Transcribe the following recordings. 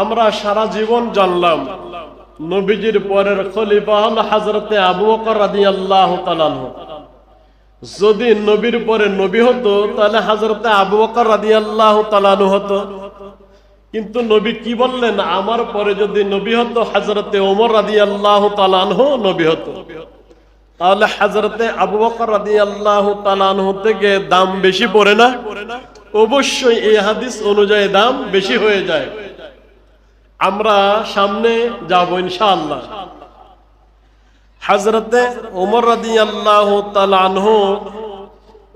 আমরা সারা জীবন জানলাম নবীজির পরের খলিফা হল হযরতে আবু বকর রাদিয়াল্লাহু তাআলা আনহু। যদি নবীর পরে নবী হতো তাহলে হযরতে আবু বকর রাদিয়াল্লাহু তাআলা আনহু হতো। কিন্তু নবী কি বললেন? আমার পরে যদি নবী হতো হযরতে ওমর রাদিয়াল্লাহু তাআলা আনহু নবী হতো। তাহলে হযরতে আবু বকর রাদিয়াল্লাহু তাআলা আনহু থেকে দাম বেশি পড়ে না? অবশ্যই এই হাদিস অনুযায়ী দাম বেশি হয়ে যায়। আমরা সামনে যাব ইনশাআল্লাহ। হযরতে ওমর রাদিয়াল্লাহু তাআলা আনহু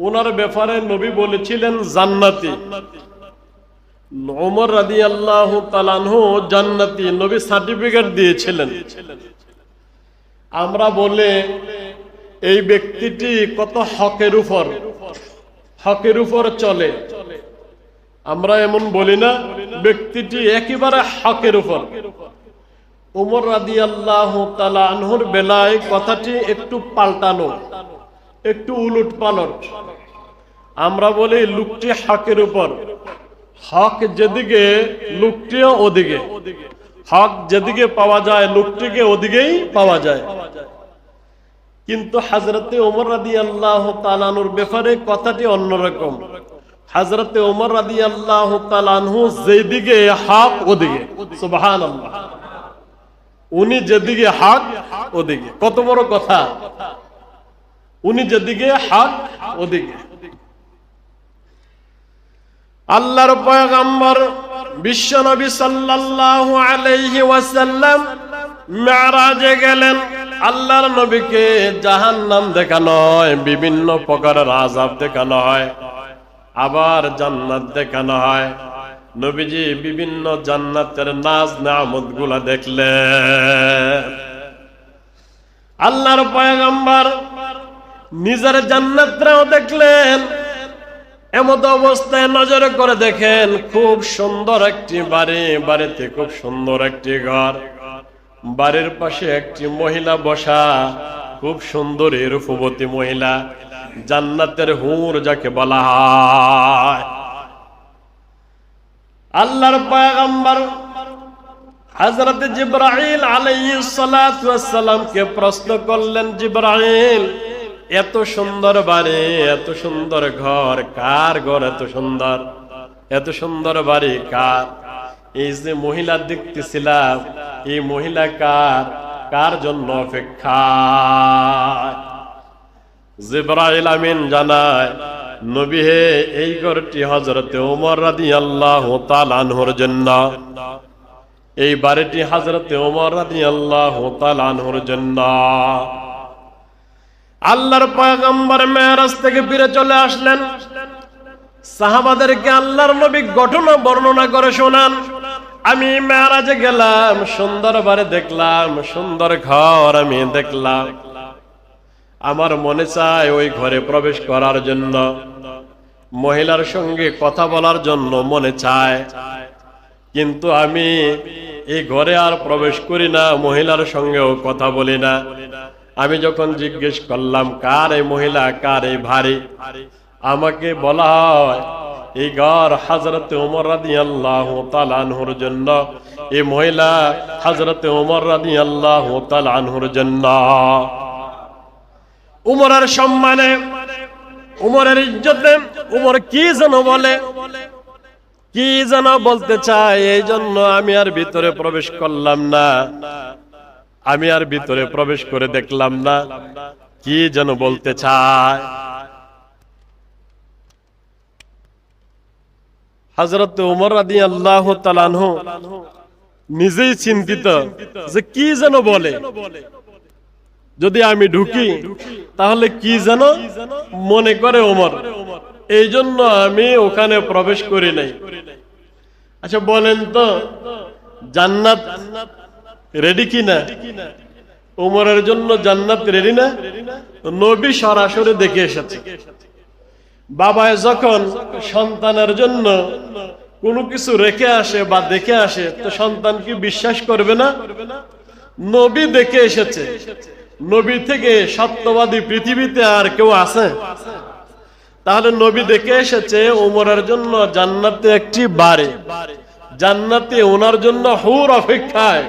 ওনার ব্যাপারে নবী বলেছিলেন জান্নাতি। ওমর রাদিয়াল্লাহু তাআলা আনহু জান্নাতি, নবী সার্টিফিকেট দিয়েছিলেন। আমরা বলে এই ব্যক্তিটি কত হকের উপর চলে। আমরা এমন বলি না? ব্যক্তিটি একেবারে হকের উপর। ওমর রাদিয়াল্লাহু তাআলা আনহুর বেলায় কথাটি একটু পাল্টানো, একটু উলট পালট। আমরা বলি লোকটি হকের উপর, হক যেদিকে লোকটিও ওদিকে, হক যেদিকে পাওয়া যায় লোকটিকে ওদিকেই পাওয়া যায়। কিন্তু হযরতে ওমর রাদিয়াল্লাহু তাআলা আনহুর ব্যাপারে কথাটি অন্যরকম। হযরতে ওমর রাদিয়াল্লাহু তাআলা আনহু যেদিকে হক ওদিকে, সুবহানাল্লাহ, উনি যেদিকে হক ওদিকে। কত বড় কথা! উনি যেদিকে হক ওদিকে। আল্লাহর পয়গম্বর বিশ্বনবী সাল্লাল্লাহু আলাইহি ওয়াসাল্লাম মিরাজে গেলেন। আল্লাহর নবীকে জাহান্নাম দেখানো হয়, বিভিন্ন প্রকারের আযাব দেখানো হয়, আবার জান্নাত দেখানো হয়। নবীজি বিভিন্ন জান্নাতের নাজ নেয়ামত গুলা দেখলেন। আল্লাহর পয়গম্বর নিজের জান্নাতটাও দেখলেন। এমত অবস্থায় নজর করে দেখেন খুব সুন্দর একটি বাড়ি, বাড়িতে খুব সুন্দর একটি ঘর, বাড়ির পাশে একটি মহিলা বসা, খুব সুন্দরী রূপবতী মহিলা, জান্নাতের হুর যাকে বলা হয়। আল্লাহর পয়গম্বর হযরত জিবরাইল আলাইহিস সালাতু ওয়াস সালামকে প্রশ্ন করলেন, জিবরাইল, এত সুন্দর বাড়ি, এত সুন্দর ঘর, কার ঘর এত সুন্দর? এত সুন্দর বাড়ি কার? এই যে মহিলা দেখতেছিলাম, এই মহিলা কার? কার জন্য অপেক্ষা? জিবরাইল আমিন জানায়, নবী হে, এই ঘরটি হযরতে ওমর রাদিয়াল্লাহু তাআলা আনহুর জন্য, এই বাড়িটি হযরতে ওমর রাদিয়াল্লাহু তাআলা আনহুর জন্য। আল্লাহর পয়গম্বর মেরাজ থেকে ফিরে চলে আসলেন। সাহাবাদেরকে আল্লাহর নবী ঘটনা বর্ণনা করে শোনান, আমি মেরাজে গেলাম, সুন্দর বাড়ি দেখলাম, সুন্দর ঘর আমি দেখলাম, আমার মনে চায় ওই ঘরে প্রবেশ করার জন্য, মহিলার সঙ্গে কথা বলার জন্য মনে চায়, কিন্তু আমি এই ঘরে আর প্রবেশ করি না, মহিলার সঙ্গেও কথা বলি না। আমি যখন জিজ্ঞেস করলাম কার এই মহিলা, কার এই ভারী, আমাকে বলা হয় এই ঘর হযরতে ওমর রাদিয়াল্লাহু তাআলা আনহুর জন্য, এই মহিলা হযরতে ওমর রাদিয়াল্লাহু তাআলা আনহুর জন্য। উমরের সম্মানে, উমরের ইজ্জতে উমর কি যেন বলে, কি যেন বলতে চায়, এই জন্য আমি আর ভিতরে প্রবেশ করলাম না, আমি আর ভিতরে প্রবেশ করে দেখলাম না কি যেন বলতে চায়। হযরত ওমর রাদিয়াল্লাহু তাআলা আনহু নিজেই চিন্তিত যে কি যেন বলে, যদি আমি ঢুকি তাহলে কি যেন মনে করে ওমর, এই জন্য আমি ওখানে প্রবেশ করি নাই। আচ্ছা বলেন তো, জান্নাত রেডি কিনা? ওমরের জন্য জান্নাত রেডি না? নবী সরাসরি দেখে এসেছে। বাবায় যখন সন্তানের জন্য কোনো কিছু রেখে আসে বা দেখে আসে, তো সন্তান কি বিশ্বাস করবে না? নবী দেখে এসেছে। নবী থেকে সত্যবাদী পৃথিবীতে আর কেউ আছে? তাহলে নবী দেখে এসেছে ওমরের জন্য জান্নাতে একটি বাড়ি, জান্নাতে ওনার জন্য হুর অপেক্ষায়,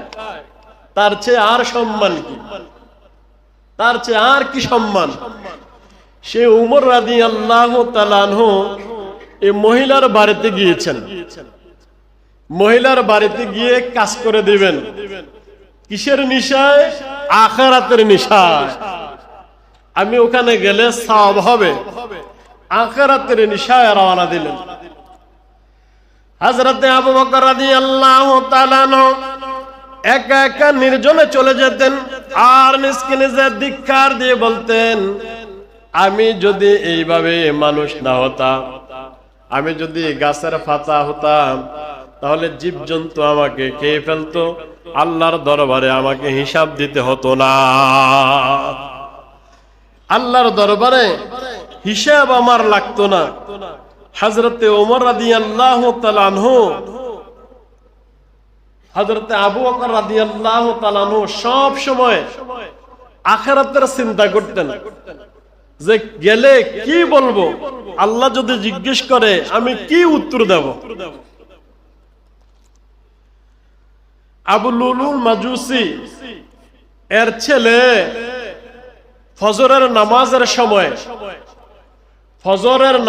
তার চেয়ে আর সম্মান কি, তার চেয়ে আর কি সম্মান। সে উমর রাদিয়াল্লাহু তাআলা আনহু এই মহিলার বাড়িতে গিয়েছেন, মহিলার বাড়িতে গিয়ে কাজ করে দিবেন। কিসের নিশায়? আখিরাতের নিশায়। আমি ওখানে গেলে সওয়াব হবে, আখিরাতের নিশায় রওনা দিলেন। হযরতে আবু বকর রাদিয়াল্লাহু তাআলা আনহু একা একা নির্জনে চলে যেতেন আর নিজকে নিজে ধিক্কার দিয়ে বলতেন, আমি যদি এইভাবে মানুষ না হতাম, আমি যদি গাছের পাতা হতাম, তাহলে জীবজন্তু আমাকে খেয়ে ফেলতো, আল্লাহর দরবারে আমাকে হিসাব দিতে হতো না। আল্লাহর দরবারে হিসাব আমার লাগতো না। হযরতে ওমর রাদিয়াল্লাহু তাআলা আনহু, হযরতে আবু বকর রাদিয়াল্লাহু তাআলা আনহু সব সময় আখিরাতের চিন্তা করতেন যে গেলে কি বলবো, আল্লাহ যদি জিজ্ঞেস করে আমি কি উত্তর দেব। আবু লুলুল মাজুসি এর ছেলে ফজরের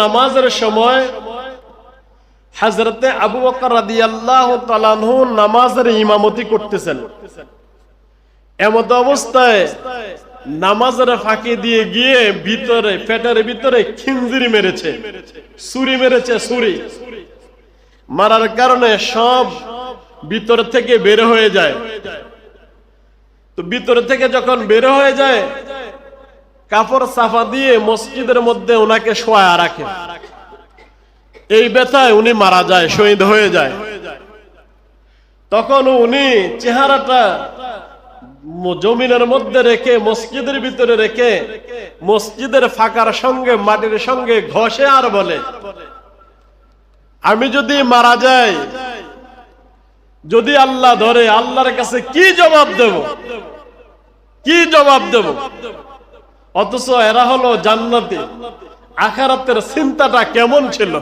নামাজের সময় হযরতে আবু বকর রাদিয়াল্লাহু তাআলা আনহু নামাজের ইমামতি করতেছেন। এমত অবস্থায় নামাজের ফাঁকি দিয়ে গিয়ে ভিতরে, পেটের ভিতরে খিঞ্জির মেরেছে, ছুরি মেরেছে। ছুরি মারার কারণে সব ভিতর থেকে বের হয়ে যায়। তো ভিতর থেকে যখন বের হয়ে যায়, কাপড় সাফা দিয়ে মসজিদের মধ্যে ওনাকে শোয়া রাখে। এই ব্যথায় উনি মারা যায়, শহীদ হয়ে যায়। তখন উনি চেহারাটা জমিনের মধ্যে রেখে, মসজিদের ভিতরে রেখে, মসজিদের ফাঁকার সঙ্গে মাটির সঙ্গে ঘষে আর বলে, আমি যদি মারা যাই, যদি আল্লাহ ধরে, আল্লাহর কাছে কি জবাব দেব, কি জবাব দেব। অথচ এরা হলো জান্নাতি। আখিরাতের চিন্তাটা কেমন ছিল।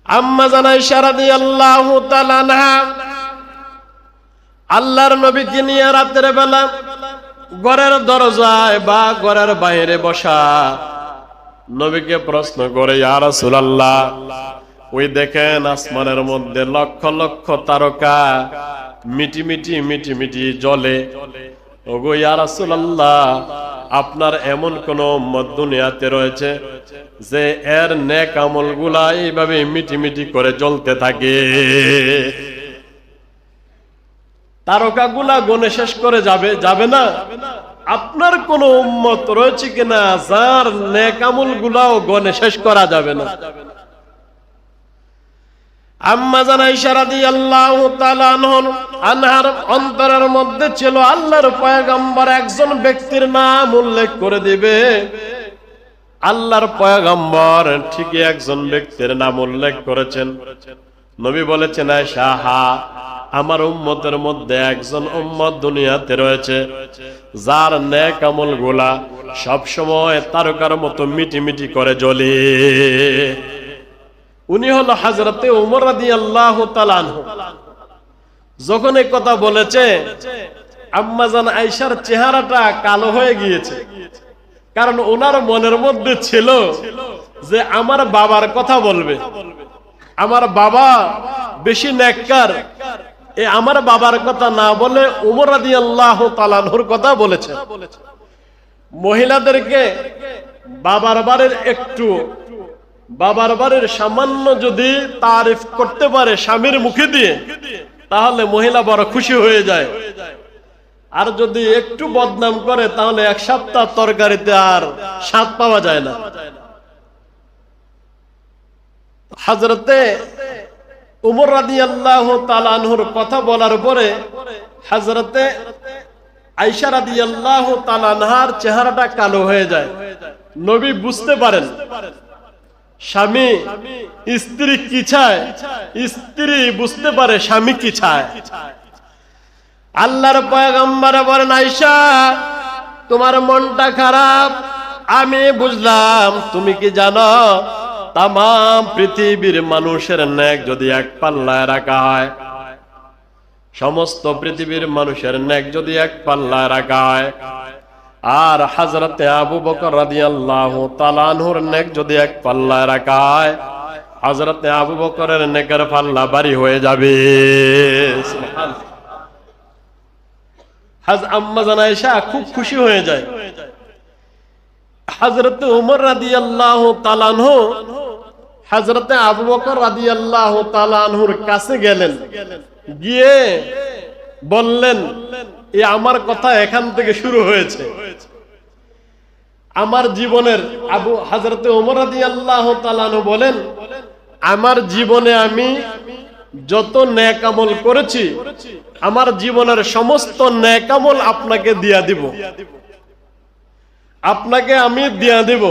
আম্মা জান আয়েশা রাদিয়াল্লাহু তাআলা আনহা আল্লাহর নবীকে নিয়ে রাতের বেলা ঘরের দরজায় বা ঘরের বাইরে বসা, নবীকে প্রশ্ন করে, ইয়া রাসূলুল্লাহ, ওই দেখেন আসমানের মধ্যে লক্ষ লক্ষ তারকা মিটি মিটি মিটি মিটি জ্বলে। ওগো ইয়া রাসূলুল্লাহ, আপনার এমন কোন উম্মত দুনিয়াতে রয়েছে যে এর নেক আমলগুলা এইভাবে মিটি মিটি করে জ্বলতে থাকে? তারকাগুলা গনে শেষ করে যাবে না? আপনার কোন উম্মত রয়েছে কিনা যার নেক আমলগুলাও গনে শেষ করা যাবে না? আম্মা জান আয়েশা রাদিয়াল্লাহু তাআলা আনহার অন্তরের মধ্যে ছিল আল্লাহর পয়গম্বর একজন ব্যক্তির নাম উল্লেখ করে দিবে। আল্লাহর পয়গম্বর ঠিকই একজন ব্যক্তির নাম উল্লেখ করেছেন। নবী বলেছেন, আয়েশা, হ্যাঁ, আমার উম্মতের মধ্যে একজন উম্মত দুনিয়াতে রয়েছে যার নেক আমলগুলা সব সময় তারকার মতো মিটি মিটি করে জ্বলে। উনি হলো হযরতে ওমর রাদিয়াল্লাহু তাআলা আনহু। যখন এই কথা বলেছে, আম্মা জান আয়েশার চেহারাটা কালো হয়ে গিয়েছে। কারণ ওনার মনের মধ্যে ছিল যে আমার বাবার কথা বলবে, আমার বাবা বেশি নেককার, আমার বাবার কথা না বলে ওমর রাদিয়াল্লাহু তাআলা আনহুর কথা বলেছে। মহিলাদেরকে বাবার বাড়ির সামান্য যদি তারিফ করতে পারে স্বামীর মুখে দিয়ে, তাহলে মহিলা বড় খুশি হয়ে যায়। আর যদি একটু বদনাম করে, তাহলে এক সপ্তাহ তরকারিতে আর স্বাদ পাওয়া যায় না। হযরতে ওমর রাদিয়াল্লাহু তাআলা আনহুর কথা বলার পরে হযরতে আয়েশা রাদিয়াল্লাহু তাআলা আনহার চেহারাটা কালো হয়ে যায়। নবী বুঝতে পারেন স্বামী স্ত্রী কি চায়, স্ত্রী বুঝতে পারে স্বামী কি চায়। আল্লাহর পয়গম্বর বলেন, আয়েশা, তোমার মনটা খারাপ, আমি বুঝলাম। তুমি কি জানো তাম পৃথিবীর মানুষের নেক যদি এক পাল্লায় রাখা হয়, সমস্ত পৃথিবীর মানুষের নেক যদি এক পাল্লায় রাখা হয়, আর হযরতে আবু বকর রাদিয়াল্লাহু তাআলা আনহুর নেক যদি এক পাল্লায় রাখা হয়, হযরতে আবু বকরের নেকের পাল্লা ভারী হয়ে যাবে। সুবহানাল্লাহ। আম্মা জান আয়েশা খুব খুশি হয়ে যায়। হযরতে ওমর রাদিয়াল্লাহু তাআলা আনহু হযরতে আবু বকর রাদিয়াল্লাহু তাআলা আনহুর কাছে গেলেন, গিয়ে বললেন, এই আমার কথা এখান থেকে শুরু হয়েছে। আমার জীবনের হযরতে ওমর রাদিয়াল্লাহু তাআলা আনহু বলেন, আমার জীবনে আমি যত নেক আমল করেছি, আমার জীবনের সমস্ত নেক আমল আপনাকে দিয়া দিব, আপনাকে আমি দিয়া দিব।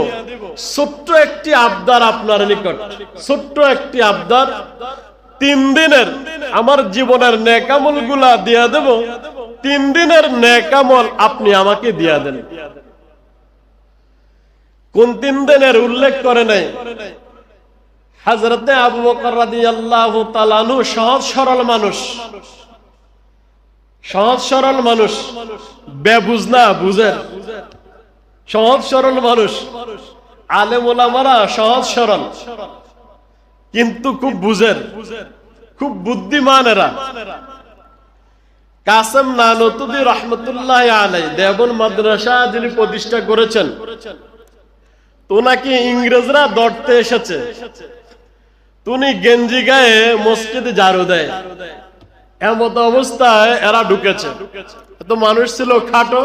ছোট্ট একটি আবদার আপনার নিকট, ছোট্ট একটি আবদার, 3 দিনের আমার জীবনের নেক আমল গুলা দিয়া দেব, 3 দিনের নেক আমল আপনি আমাকে দিয়া দেন। কোন 3 দিনের উল্লেখ করে নাই। হযরতে আবু বকর রাদিয়াল্লাহু তাআলা আনহু সহজ সরল মানুষ, সহজ সরল মানুষ, বেবুঝ না, বুঝেন, সহজ সরল মানুষ। আলেম ওলামারা সহজ সরল, কিন্তু খুব বুঝেন, খুব বুদ্ধিমান এরা। কাসেম নানুতুবি রাহমাতুল্লাহ আলাইহি দেওবন্দ মাদ্রাসা যিনি প্রতিষ্ঠা করেছেন, তো নাকি ইংরেজরা ধরতে এসেছে, উনি গেঞ্জি গায়ে মসজিদে ঝাড়ু দেয়, এমত অবস্থায় এরা ঢুকেছে। তো মানুষ ছিল খাটো,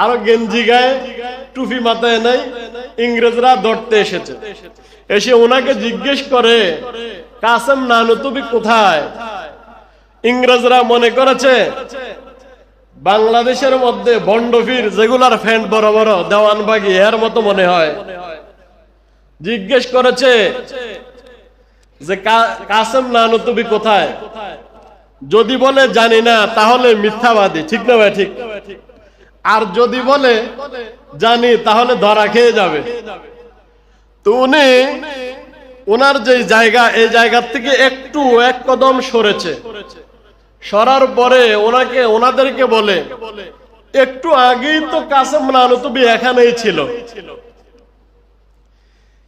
আরো গেঞ্জি গায়ে, টুপি মাথায় নাই। ইংরেজরা ধরতে এসেছে, এসে ওনাকে জিজ্ঞেস করে, কাসেম নানুতুবি কোথায়? ইংরেজরা মনে করেছে বাংলাদেশের মধ্যে বন্ডফির যেগুলার ফ্যান্ট বড় বড় দেওয়ানবাগি এর মতো মনে হয়। জিজ্ঞেস করেছে যে কাসেম নানুতুবি কোথায়? যদি বলে জানি না, তাহলে মিথ্যাবাদী, ঠিক না ভাই? ঠিক। আর যদি বলে জানি, তাহলে ধরা খেয়ে যাবে। তো উনি ওনার যে জায়গা, এই জায়গার থেকে একটু এক কদম সরেছে। সরার পরে ওনাদেরকে বলে, একটু আগেই তো কাসেম নানুতুবি এখানেই ছিল।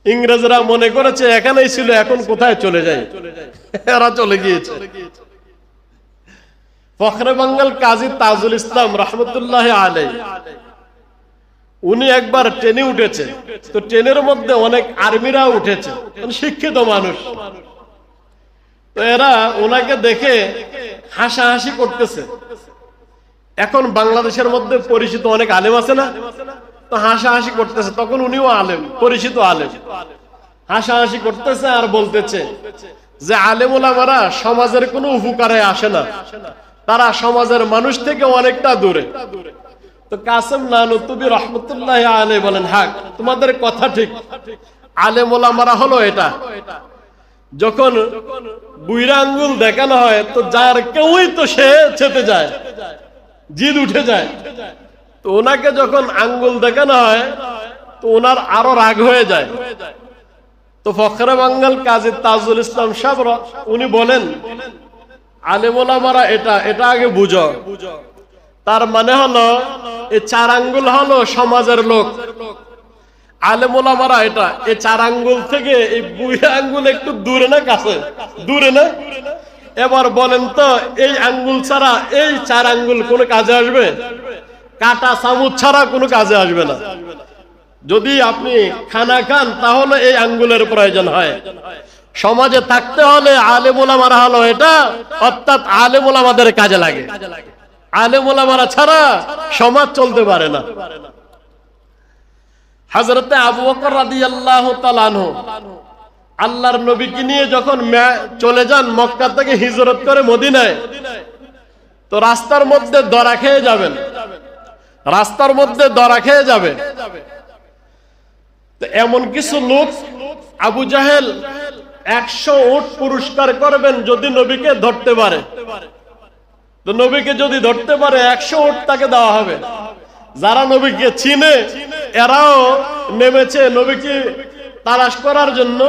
ইংরেজরা মনে করেছে এখানেই ছিল, এখন কোথায় চলে যায়? এরা চলে গিয়েছে। ফখরে বাঙ্গাল কাজী তাজুল ইসলাম রাহমাতুল্লাহ আলাইহি, উনি একবার ট্রেনে উঠেছে, তো ট্রেনের মধ্যে অনেক আর্মিরা উঠেছে, শিক্ষিত মানুষ। তো এরা ওনাকে দেখে হাসাহাসি করতেছে। এখন বাংলাদেশের মধ্যে পরিচিত অনেক আলেম আছে না, তো হাসাহাসি করতেছে। তখন উনিও আলেম, পরিচিত আলেম, হাসাহাসি করতেছে আর বলতেছে যে আলেম ওলামারা সমাজের কোনো উপকারে আসে না, তারা সমাজের মানুষ থেকে অনেকটা দূরে। তো কাসেম নানুতুবি রাহমাতুল্লাহ আলাইহি বলেন, হ্যাঁ তোমাদের কথা ঠিক, আলেম ওলামারা হলো এটা। যখন বুইরা আঙ্গুল দেখানো হয়, তো যার কেউই তো সে চেতে যায়, জিদ উঠে যায়। তো ওনাকে যখন আঙ্গুল দেখানো হয়, তো ওনার আরো রাগ হয়ে যায়। তো ফখরে বাঙ্গাল কাজী তাজুল ইসলাম সাহেব উনি বলেন, আলেম ওলামারা এটা আগে বুঝো। তার মানে হলো এই 4 আঙ্গুল হলো সমাজের লোক, আলেম ওলামারা এটা। এই 4 আঙ্গুল থেকে এই বুইরা আঙ্গুল একটু দূরে না কাছে? দূরে না? এবার বলেন তো, এই আঙ্গুল ছাড়া এই 4 আঙ্গুল কোনো কাজে আসবে? কাটা চামচ ছাড়া কোনো কাজে আসবে না। যদি আপনি খানা খান, তাহলে এই আঙ্গুলের প্রয়োজন হয়। সমাজে থাকতে হলে আলেম ওলামারা হলো এটা, অর্থাৎ আলেম ওলামাদের কাজে লাগে। আলেম ওলামারা ছাড়া সমাজ চলতে পারে না। হযরতে আবু বকর রাদিয়াল্লাহু তাআলা আনহু আল্লাহর নবীকে নিয়ে যখন চলে যান, মক্কা থেকে হিজরত করে মদিনায়, তো রাস্তার মধ্যে ধরা খেয়ে যাবেন, রাস্তার মধ্যে ধরা খেয়ে যাবে। তো এমন কিছু লোক, আবু জাহেল 100 উট পুরস্কার করবেন যদি নবীকে ধরতে পারে। তো নবীকে যদি ধরতে পারে 100 উট তাকে দেওয়া হবে। যারা নবীকে চিনে এরাও নেমেছে নবীকে তালাশ করার জন্য,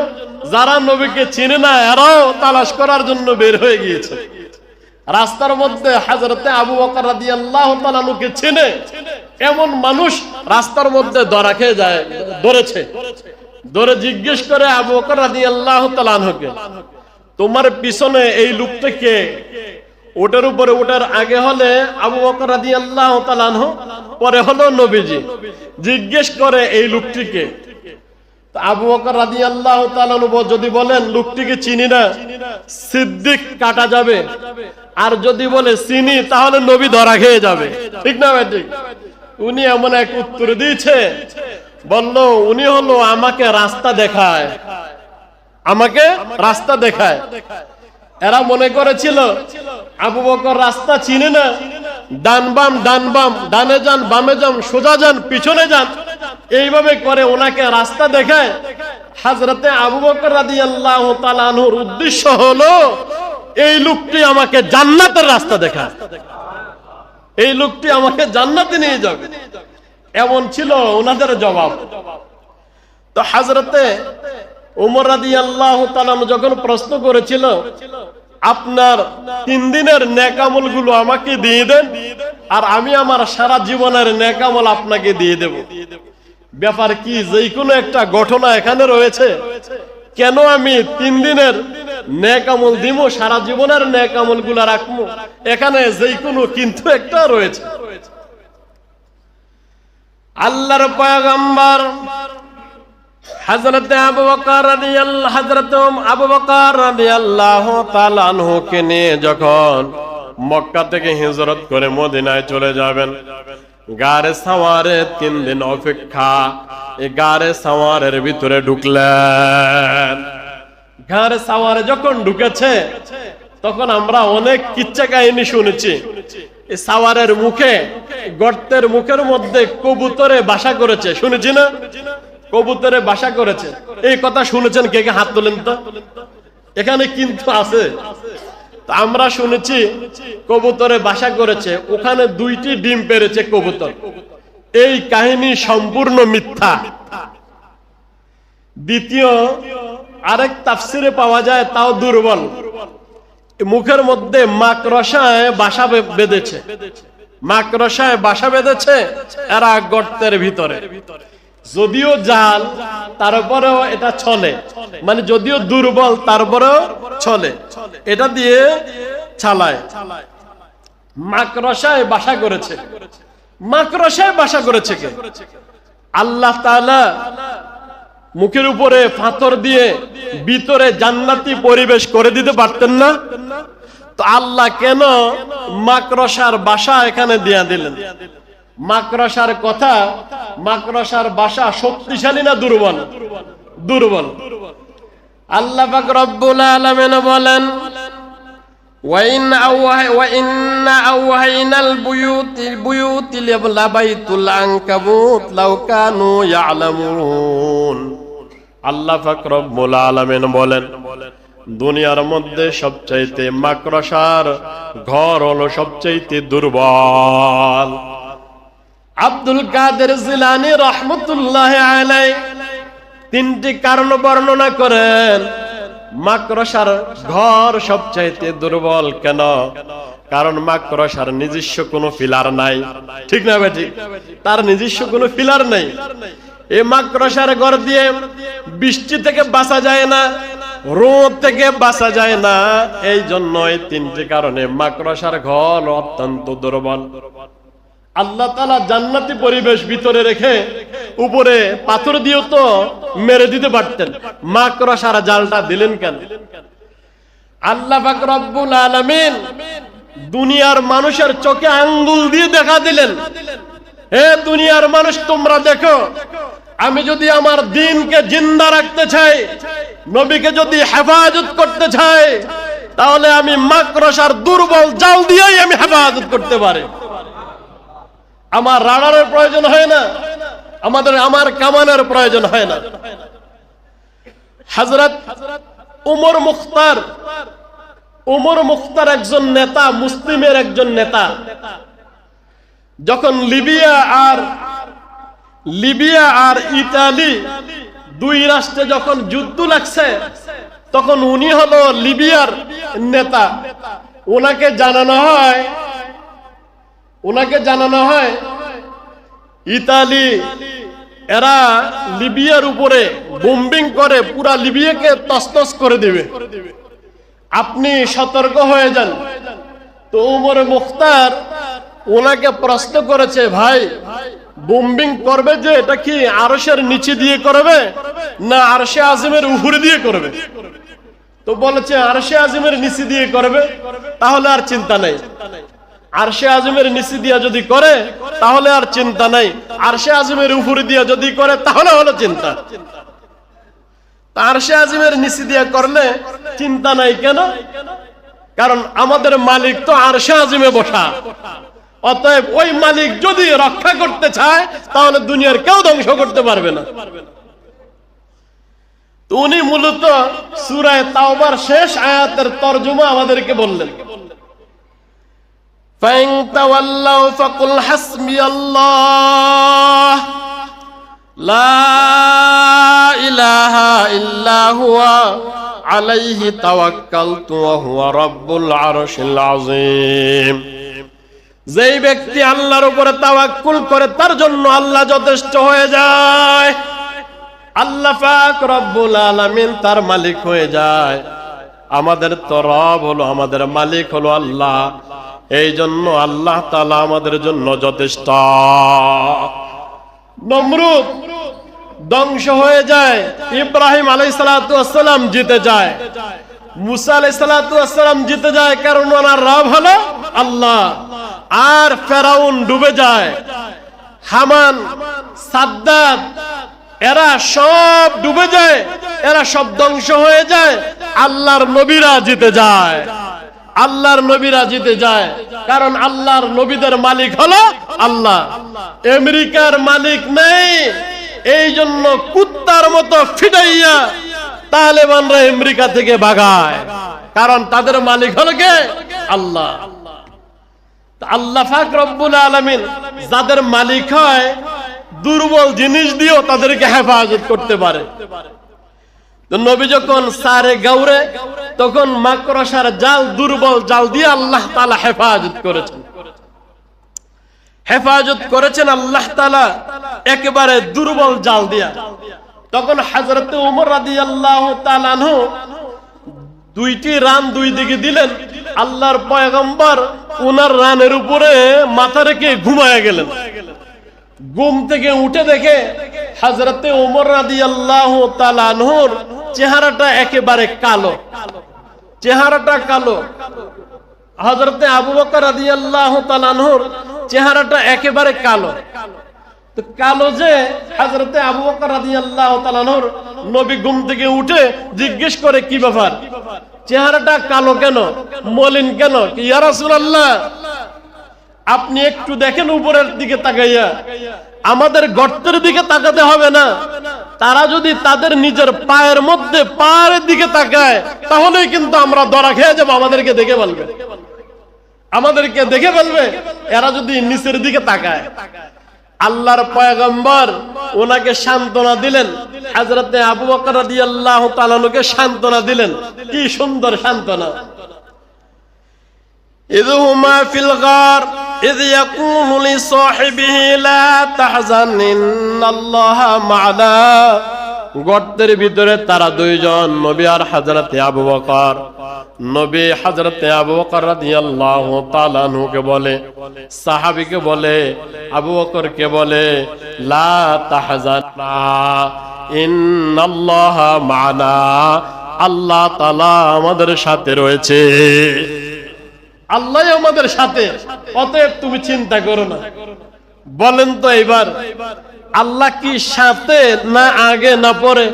যারা নবীকে চিনে না এরাও তালাশ করার জন্য বের হয়ে গিয়েছে। রাস্তার মধ্যে হযরতে আবু বকর রাদিয়াল্লাহু তাআলা আনহুকে চিনে এমন মানুষ রাস্তার মধ্যে ধরা খেয়ে যায়, ধরেছে। ধরে জিজ্ঞেস করে আবু বকর রাদিয়াল্লাহু তাআলা আনহুকে, তোমার পিছনে এই লোকটা কে? ওটার উপরে ওটার আগে হলে আবু বকর রাদিয়াল্লাহু তাআলা আনহু, পরে হলো নবীজি। জিজ্ঞেস করে এই লোকটিকে। আবু বকর রাদিয়াল্লাহু তাআলা আনহু যদি বলেন লোকটিকে চিনি না, সিদ্দিক কাটা যাবে। আর যদি বলে চিনি, তাহলে নবী ধরা খেয়ে যাবে। ঠিক না ভাই? ঠিক। উনি এমন এক উত্তর দিয়েছে, বলল উনি হলো আমাকে রাস্তা দেখায়, আমাকে রাস্তা দেখায়। এরা মনে করেছিল আবু বকর রাস্তা চিনে না, ডান বাম ডান বাম, ডানে যান বামে যান, সোজা যান পিছনে যান, এইভাবে করে ওনাকে রাস্তা দেখায়। হযরতে আবু বকর রাদিয়াল্লাহু তাআলা আনহুর উদ্দেশ্য হলো এই লোকটি আমাকে জান্নাতের রাস্তা দেখায়, এই লোকটি আমাকে জান্নাতে নিয়ে যাবে। এমন ছিল ওনাদের জবাব। তো হযরতে ওমর রাদিয়াল্লাহু তাআলা যখন প্রশ্ন করেছিল, আপনার 3 দিনের নেক আমলগুলো আমাকে দিয়ে দেন, আর আমি আমার সারা জীবনের নেক আমল আপনাকে দিয়ে দেব। ব্যাপার কি? যে কোনো একটা ঘটনা এখানে রয়েছে, কেন আমি 3 দিনের নেক আমল দিব, সারা জীবনের নেক আমলগুলো রাখবো? এখানে যে কোনো কিন্তু একটা রয়েছে। আল্লাহর পয়গম্বর হযরতে আবু বকর রাদিয়াল্লাহু তাআলা আনহুকে নিয়ে যখন মক্কা থেকে হিজরত করে মদিনায় চলে যাবেন, গারে সাওয়ারে 3 দিন অপেক্ষা। এই গারে সাওয়ারের ভিতরে ঢুকলেন। গারে সাওয়ারে যখন ঢুকেছে, তখন আমরা অনেক কিচ্ছা কাহিনী শুনেছি। এই সাওয়ারের মুখে, গর্তের মুখের মধ্যে কবুতরে বাসা করেছে, শুনেছি না? কবুতরে বাসা করেছে, এই কথা শুনেছেন? কে কে হাত তোলেন তো। এখানে কিন্তু আছে। আমরা শুনেছি কবুতরে বাসা করেছে, ওখানে 2টি ডিম পেড়েছে কবুতর। এই কাহিনী সম্পূর্ণ মিথ্যা। দ্বিতীয় আরেক তাফসিরে পাওয়া যায়, তাও দুর্বল। মুখের মধ্যে মাকড়সায় বাসা বেঁধেছে, মাকড়সায় বাসা বেঁধেছে এরা গর্তের ভিতরে। যদিও জাল, তারপরেও এটা চলে, মানে যদিও দুর্বল তারপরেও চলে, এটা দিয়ে চালায়। মাকড়সায় বাসা করেছে। মাকড়সায় বাসা করেছে কে? আল্লাহ তাআলা মুখের উপরে পাথর দিয়ে ভিতরে জান্নাতি পরিবেশ করে দিতে পারতেন না? তো আল্লাহ কেন মাকড়সার বাসা এখানে দিয়া দিলেন? মাকড়সার কথা, মাকড়সার বাসা শক্তিশালী না দুর্বল? দুর্বল। আল্লাহ পাক রব্বুল আলামিন বলেন, ওয়া ইন্না আওহাইনাল বুয়ুতি লাবাইতুল আনকাবুত লাউ কানু ইয়ালামুন। আল্লাহ পাক রব্বুল আলামিন বলেন, দুনিয়ার মধ্যে সবচাইতে মাকড়সার ঘর হলো সবচাইতে দুর্বল। আব্দুল কাদের জিলানী রাহমাতুল্লাহি আলাইহি 3টি কারণ বর্ণনা করেন মাকড়সার ঘর সবচাইতে দুর্বল কেন। কারণ মাকড়সার নিজস্ব কোনো ফিলার নাই। ঠিক না ভাই? ঠিক। তার নিজস্ব কোনো ফিলার নাই। এই মাকড়সার ঘর দিয়ে বৃষ্টি থেকে বাঁচা যায় না, রোদ থেকে বাঁচা যায় না। এই জন্য এই 3টি কারণে মাকড়সার ঘর অত্যন্ত দুর্বল। আল্লাহ তাআলা জান্নাতি পরিবেশ ভিতরে রেখে উপরে পাথর দিয়েও তো মেরে দিতে পারতেন, মাকড়সার জালটা দিলেন কেন? আল্লাহ পাক রব্বুল আলামিন দুনিয়ার মানুষের চোখে আঙ্গুল দিয়ে দেখা দিলেন, হে দুনিয়ার মানুষ তোমরা দেখো, আমি যদি আমার দ্বীনকে জিন্দা রাখতে চাই, নবীকে যদি হেফাজত করতে চাই, তাহলে আমি মাকড়সার দুর্বল জাল দিয়েই আমি হেফাজত করতে পারি। আমার রাডারের প্রয়োজন হয় না, আমার কামানের প্রয়োজন হয় না। হযরত উমর মুখতার একজন নেতা, মুসলিমের একজন নেতা, যখন লিবিয়া আর ইতালি দুই রাষ্ট্রে যখন যুদ্ধ লাগছে তখন উনি হলো লিবিয়ার নেতা। ওনাকে জানানো হয় ইতালি এরা লিবিয়ার উপরে বোম্বিং করে পুরা লিবিয়াকে তছনছ করে দিবে, আপনি সতর্ক হয়ে যান। তো উমর মুখতার ওনাকে প্রশ্ন করেছে, ভাই বোম্বিং করবে যে এটা কি আরশের নিচে দিয়ে করবে না আরশে আজিমের উপরে দিয়ে করবে? তো বলেছে আরশে আজিমের নিচে দিয়ে করবে, তাহলে আর চিন্তা নাই। আরশে আজিমের নিচে দিয়া যদি করে তাহলে আর চিন্তা নাই, আরশে আজিমের উপরে দিয়া যদি করে তাহলে হলো চিন্তা। আরশে আজিমের নিচে দিয়া করলে চিন্তা নাই কেন? কারণ আমাদের মালিক তো আরশে আজিমে বসা, অতএব ওই মালিক যদি রক্ষা করতে চায় তাহলে দুনিয়ার কেউ ধ্বংস করতে পারবে না। তো উনি মূলত সূরা তাওবার শেষ আয়াতের তরজমা আমাদেরকে বললেন, ফাইন তাওয়াল্লাউ ফাকুল হাসবিয়াল্লাহ লা ইলাহা ইল্লা হুয়া আলাইহি তাওয়াক্কালতু ওয়া হুয়া রাব্বুল আরশিল আযীম। যেই ব্যক্তি আল্লাহর উপরে তাওয়াক্কুল করে তার জন্য আল্লাহ যথেষ্ট হয়ে যায়। আল্লাহ পাক রব্বুল আলামিন তার মালিক হয়ে যায়। আমাদের তো রব হলো, আমাদের মালিক হলো আল্লাহ, এই জন্য আল্লাহ তাআলা আমাদের জন্য যথেষ্ট। নমরুদ ধ্বংস হয়ে যায়, ইব্রাহিম আলাইহিস সালাতু ওয়াস সালাম জিতে যায়, মুসা আলাইহিস সালাতু ওয়াস সালাম জিতে যায়, কারণ ওনার রব হলো আল্লাহ। আর ফেরাউন ডুবে যায়, হামান, সাদ্দাত এরা সব ডুবে যায়, এরা সব ধ্বংস হয়ে যায়। আল্লাহর নবীরা জিতে যায়, আল্লাহর নবীরা জিতে যায়, কারণ আল্লাহর নবীদের মালিক হলো আল্লাহ। আমেরিকার মালিক নেই, এই জন্য কুত্তার মতো ফিটাইয়া তালেবানরা আমেরিকা থেকে ভাগায়, কারণ তাদের মালিক হলো কে? আল্লাহ। আল্লাহ পাক রব্বুল আলামিন যাদের মালিক হয় দুর্বল জিনিস দিয়েও তাদেরকে হেফাজত করতে পারে। তো নবী যখন সারে গাউরে তখন মাকড়সার জাল, দুর্বল জাল দিয়ে আল্লাহ তাআলা হেফাজত করেছেন আল্লাহ তাআলা একেবারে দুর্বল জাল দিয়া। তখন হযরত ওমর রাদিয়াল্লাহু তাআলা আনহু দুইটি রান দুই দিকে দিলেন, আল্লাহর পয়গম্বর উনার রানের উপরে মাথা রেখে ঘুমায়া গেলেন। ঘুম থেকে উঠে দেখে হযরত ওমর রাদিয়াল্লাহু তাআলা আনহুর চেহারাটা একেবারে কালো, চেহারাটা কালো। হযরত আবু বকর রাদিয়াল্লাহু তাআলা আনহুর চেহারাটা একেবারে কালো। তো কালো যে হযরত আবু বকর রাদিয়াল্লাহু তাআলা আনহুর নবী ঘুম থেকে উঠে জিজ্ঞেস করে, কি ব্যাপার, চেহারাটা কালো কেন, মলিন কেন? ইয়া রাসূলুল্লাহ, আপনি একটু দেখেন উপরের দিকে তাকাইয়া, আমাদের গর্তের দিকে তাকাতে হবে না। তারা যদি তাদের নিজের পায়ের মধ্যে পায়ের দিকে তাকায় তাহলেই কিন্তু আমরা ধরা খেয়ে যাবো, আমাদেরকে দেখে ফেলবে, আমাদেরকে দেখে ফেলবে এরা যদি নিচের দিকে তাকায়। আল্লাহর পয়গম্বর ওনাকে সান্ত্বনা দিলেন, হযরত আবু বকর রাদিয়াল্লাহু তাআলা আনহুকে সান্ত্বনা দিলেন। কি সুন্দর সান্ত্বনা! إذ هما في الغار إذ يقول لصاحبه لا تحزن إن الله معنا। গর্তের ভিতরে তারা দুইজন, নবী আর হযরতে আবু বকর। নবী হযরতে আবু বকর রাদিয়াল্লাহু তাআলা আনহুকে বলে, সাহাবীকে বলে, আবু বকরকে বলে, লা তাহজানা ইন্নাল্লাহা মা'না, আল্লাহ তাআলা আমাদের সাথে রয়েছে, আল্লাহ আমাদের সাথে, অতএব তুমি চিন্তা করো না। বলেন তো এবার আল্লাহ কি সাথে না আগে না পরে?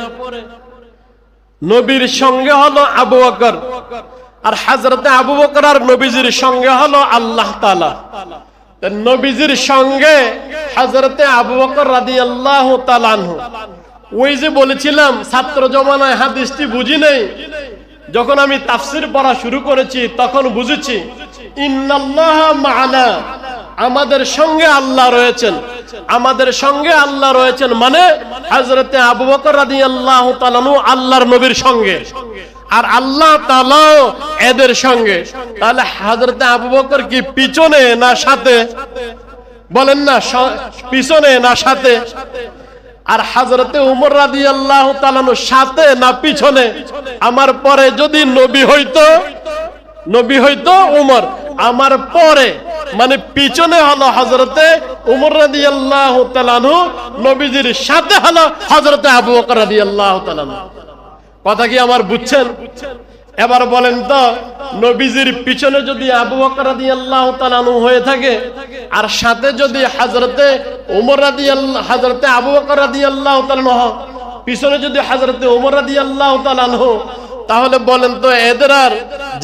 নবীর সঙ্গে হলো আবু বকর, আর হযরতে আবু বকর আর নবীজির সঙ্গে হলো আল্লাহ তাআলা। নবীজির সঙ্গে হযরতে আবু বকর রাদিয়াল্লাহু তাআলা আনহু। ওই যে বলেছিলাম ছাত্র জমানায় হাদিসটি বুঝি নাই, যখন আমি তাফসীর পড়া শুরু করেছি তখন বুঝেছি ইন্নাল্লাহা মা'ানা, আমাদের সঙ্গে আল্লাহ রয়েছেন। আমাদের সঙ্গে আল্লাহ রয়েছেন, মানে হযরতে আবু বকর রাদিয়াল্লাহু তাআলা আল্লাহর নবীর সঙ্গে, আর আল্লাহ তাআলা এদের সঙ্গে। তাহলে হযরতে আবু বকর কি পিছনে না সাথে? বলেন না, পিছনে না সাথে? আর হযরতে উমর রাদিয়াল্লাহু তাআলা সাথে না পিছনে? আমার পরে যদি নবী হইতো উমর, আমার পরে মানে পিছনে হলো হযরতে উমর রাদিয়াল্লাহু তাআলা, নবীজির সাথে হলো হযরতে আবু বকর রাদিয়াল্লাহু তাআলা। কথা কি আমার বুঝছেন? এবার বলেন তো, নবীজির পিছনে যদি আবু বকর রাদিয়াল্লাহু তাআলা হয়ে থাকে, আর সাথে যদি হযরতে উমর রাদিয়াল্লাহু হযরতে আবু বকর রাদিয়াল্লাহু তাআলা, পিছনে যদি হযরতে উমর রাদিয়াল্লাহু তাআলা, তাহলে বলেন তো এদের আর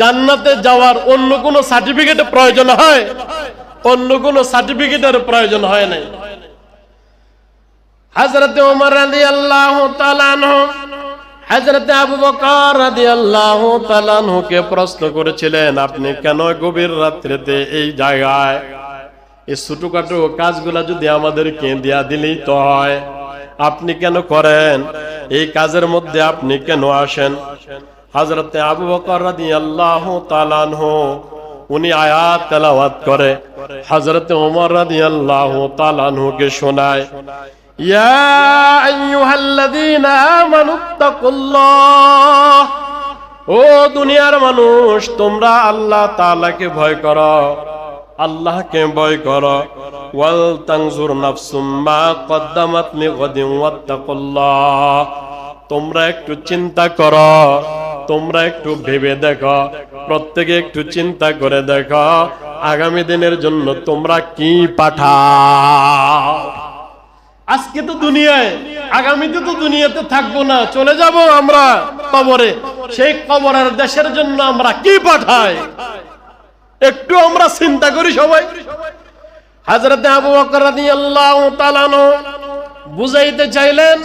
জান্নাতে যাওয়ার অন্য কোনো সার্টিফিকেটের প্রয়োজন হয়? অন্য কোনো সার্টিফিকেটের প্রয়োজন হয় না। হযরতে উমর রাদিয়াল্লাহু তাআলা আনহু হযরতে আবু বকর রাদিয়াল্লাহু তাআলা আনহুকে প্রশ্ন করেছিলেন, আপনি কেন গভীর রাত্রিতে এই জায়গায়? এই ছোটখাটো কাজগুলা যদি আমাদেরকে দিয়া দিলেই তো হয়, আপনি কেন করেন? এই কাজের মধ্যে আপনি কেন আসেন? হযরতে আবু বকর রাদিয়াল্লাহু তাআলা আনহু উনি আয়াত তেলাওয়াত করে হযরতে ওমর রাদিয়াল্লাহু তাআলা আনহুকে শোনায়, ইয়া আইয়ুহাল্লাযীনা আমানুত্তাকুল্লাহ, ও দুনিয়ার মানুষ, তোমরা আল্লাহ তাআলাকে ভয় করো, আল্লাহকে ভয় করো। ওয়াল তানজুর নাফসুম মা কদ্দামাত লিগাদিন ওয়াত্তাকুল্লাহ, তোমরা একটু চিন্তা করো, তোমরা একটু ভেবে দেখো, প্রত্যেকে একটু চিন্তা করে দেখো আগামী দিনের জন্য তোমরা কি পাঠাও। আজকে তো দুনিয়ায়, আগামীতে তো দুনিয়াতে থাকবো না, চলে যাব আমরা কবরে। সেই কবরের দেশের জন্য আমরা কি পাঠাই, একটু আমরা চিন্তা করি সবাই। হযরতে আবু বকর রাদিয়াল্লাহু তাআলা বুঝাইতে চাইলেন,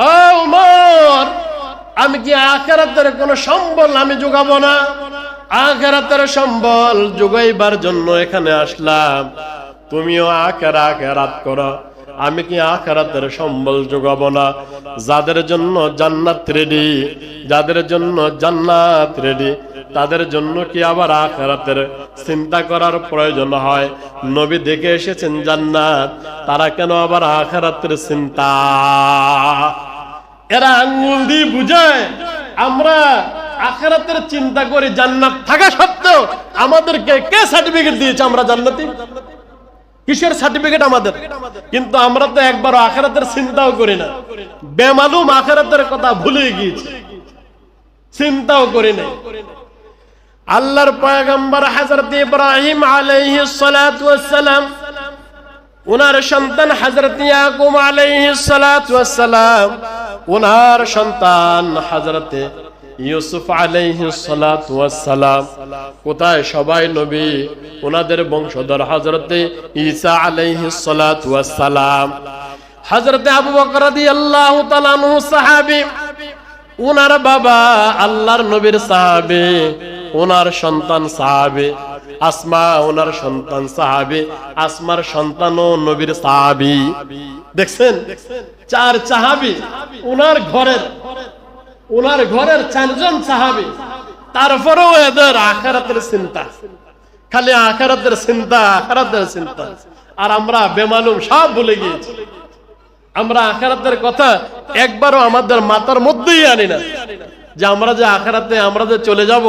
ও ওমর, আমি কি আখিরাতের কোন সম্বল আমি যোগাবো না? আখিরাতের সম্বল যোগাইবার জন্য এখানে আসলাম, তুমিও আখিরাত করো, আমি কি আখিরাতের সম্বল যোগাবো না? যাদের জন্য জান্নাত রেডি, যাদের জন্য জান্নাত রেডি, তাদের জন্য কি আবার আখিরাতের চিন্তা করার প্রয়োজন হয়? নবী দেখে এসেছেন জান্নাত, তারা কেন আবার আখিরাতের চিন্তা? এরা আঙ্গুল দিয়ে বুঝায় আমরা আখিরাতের চিন্তা করি, জান্নাত থাকা সত্ত্বেও আমাদেরকে কে সার্টিফিকেট দিয়েছে আমরা জান্নাতি? কিসের সার্টিফিকেট আমাদের? কিন্তু আমরা তো একবারও আখিরাতের চিন্তাও করি না, বেমালুম আখিরাতের কথা ভুলে গিয়েছি, চিন্তাও করি না। আল্লাহর পয়গম্বর হযরত ইব্রাহিম আলাইহিস সালাতু ওয়াস সালাম, উনার সন্তান হযরত ইয়াকুব আলাইহিস সালাতু ওয়াস সালাম, উনার সন্তান হযরত ইউসুফ আলাইহিস সালাতু ওয়াস সালাম, কোথায় সবাই নবী, উনাদের বংশধর হযরত ঈসা আলাইহিস সালাতু ওয়াস সালাম। হযরত আবু বকর রাদিয়াল্লাহু তাআলা আনহু সাহাবী, উনার বাবা আল্লাহর নবীর সাহাবী, উনার সন্তান সাহাবী। আসমা ওনার সন্তান সাহাবী, আসমার সন্তানও নবীর সাহাবী। দেখছেন, চার সাহাবী উনার ঘরের চারজন সাহাবী। তারপরেও এদের আখিরাতের চিন্তা, খালি আখিরাতের চিন্তা, আখিরাতের চিন্তা। আর আমরা বেমালুম সব ভুলে গিয়েছি। আমরা আখিরাতের কথা একবারও আমাদের মাথার মধ্যেই আনি না, যে আমরা যে আখিরাতে আমরা যে চলে যাব,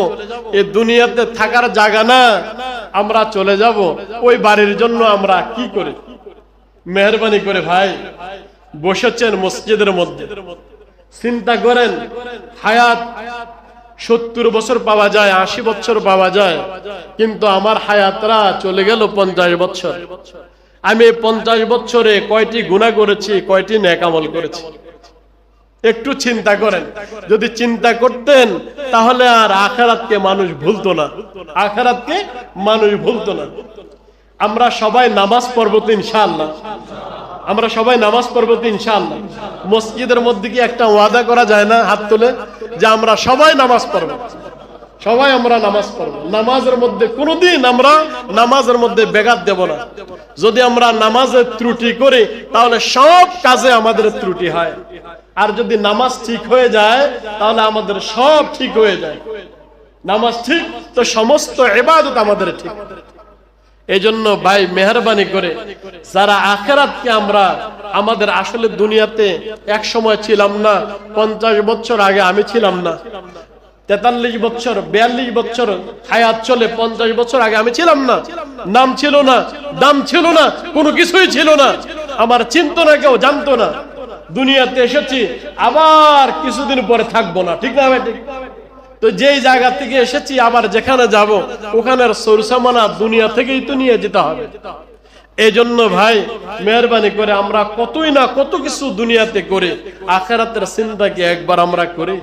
এই দুনিয়াতে থাকার জায়গা না, আমরা চলে যাব ওই বাড়ির জন্য আমরা কি করি। মেহরবানি করে ভাই, বসেছেন মসজিদের মধ্যে, চিন্তা করেন, হায়াত 70 বছর পাওয়া যায়, 80 বছর পাওয়া যায়, কিন্তু আমার হায়াতরা চলে গেল 50 বছর। আমি 50 বছরে কয়টি গুনাহ করেছি, কয়টি নেক আমল করেছি, একটু চিন্তা করেন। যদি চিন্তা করতেন তাহলে আর আখিরাতকে মানুষ ভুলতো না, আখিরাতকে মানুষ ভুলতো না। আমরা সবাই নামাজ পড়ব তো ইনশাআল্লাহ, আমরা সবাই নামাজ পড়ব তো ইনশাআল্লাহ। মসজিদের মধ্যে কি একটা ওয়াদা করা যায় না, হাত তুলে, যে আমরা সবাই নামাজ পড়ব, সবাই আমরা নামাজ পড়ব। নামাজের মধ্যে কোনোদিন আমরা নামাজের মধ্যে বেঘাত দেব না। যদি আমরা নামাজে ত্রুটি করি তাহলে সব কাজে আমাদের ত্রুটি হয়, আর যদি নামাজ ঠিক হয়ে যায় তাহলে আমাদের সব ঠিক হয়ে যায়। নামাজ ঠিক তো সমস্ত ইবাদত আমাদের ঠিক। এই জন্য ভাই মেহরবানি করে যারা আখিরাতকে আমরা আমাদের আসলে দুনিয়াতে এক সময় ছিলাম না, 50 বছর আগে আমি ছিলাম না, 43 বছর 42 বছর হায়াত চলে, 50 বছর আগে আমি ছিলাম না, নাম ছিল না, দাম ছিল না, কোনো কিছুই ছিল না, আমার চিন্তা না, কেউ জানতো না। দুনিয়াতে এসেছি, আবার কিছুদিন পরে থাকবো না, ঠিক না ভাই? ঠিক। তো যেই জায়গা থেকে এসেছি আবার যেখানে যাব ওখানের সরসামানা দুনিয়া থেকেই তো নিয়ে যেতে হবে। এই জন্য ভাই মেহরবানি করে আমরা কতই না কত কিছু দুনিয়াতে করে আখিরাতের চিন্তা কি একবার আমরা করি?